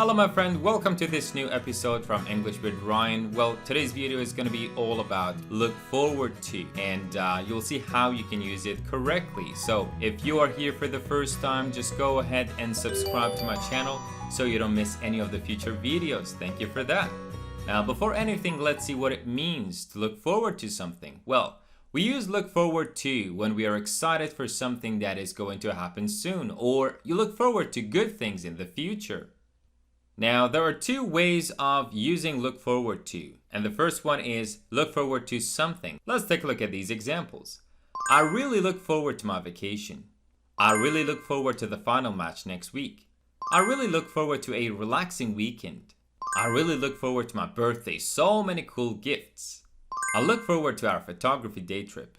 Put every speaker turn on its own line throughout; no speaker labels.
Hello my friend, welcome to this new episode from English with Ryan. Well, today's video is going to be all about look forward to, and you'll see how you can use it correctly. So if you are here for the first time, just go ahead and subscribe to my channel so you don't miss any of the future videos. Thank you for that. Now before anything, let's see what it means to look forward to something. Well, we use look forward to when we are excited for something that is going to happen soon, or you look forward to good things in the future. Now, there are two ways of using look forward to, and the first one is look forward to something. Let's take a look at these examples. I really look forward to my vacation. I really look forward to the final match next week. I really look forward to a relaxing weekend. I really look forward to my birthday. So many cool gifts. I look forward to our photography day trip.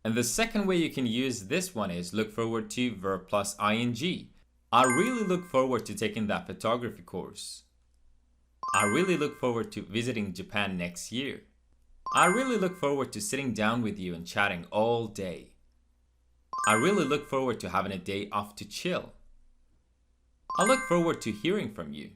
And the second way you can use this one is look forward to verb plus ing. I really look forward to taking that photography course. I really look forward to visiting Japan next year. I really look forward to sitting down with you and chatting all day. I really look forward to having a day off to chill. I look forward to hearing from you.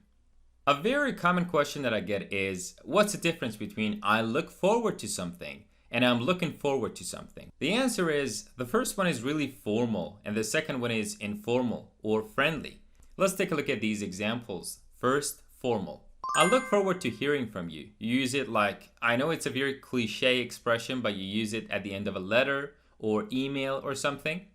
A very common question that I get is, what's the difference between I look forward to something and I'm looking forward to something? The answer is, the first one is really formal and the second one is informal or friendly. Let's take a look at these examples. First, formal. I look forward to hearing from you. You use it like, I know it's a very cliche expression, but you use it at the end of a letter or email or something.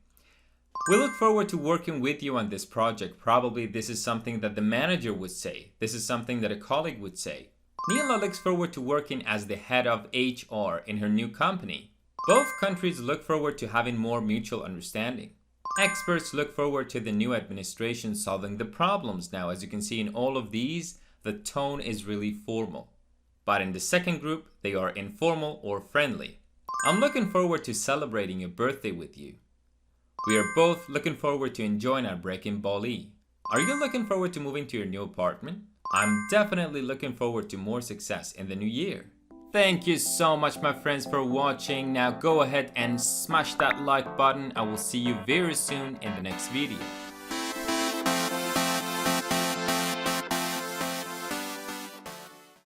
We look forward to working with you on this project. Probably this is something that the manager would say. This is something that a colleague would say. Neela looks forward to working as the head of HR in her new company. Both countries look forward to having more mutual understanding. Experts look forward to the new administration solving the problems. Now, as you can see in all of these, the tone is really formal. But in the second group, they are informal or friendly. I'm looking forward to celebrating your birthday with you. We are both looking forward to enjoying our break in Bali. Are you looking forward to moving to your new apartment? I'm definitely looking forward to more success in the new year. Thank you so much my friends for watching. Now go ahead and smash that like button. I will see you very soon in the next video.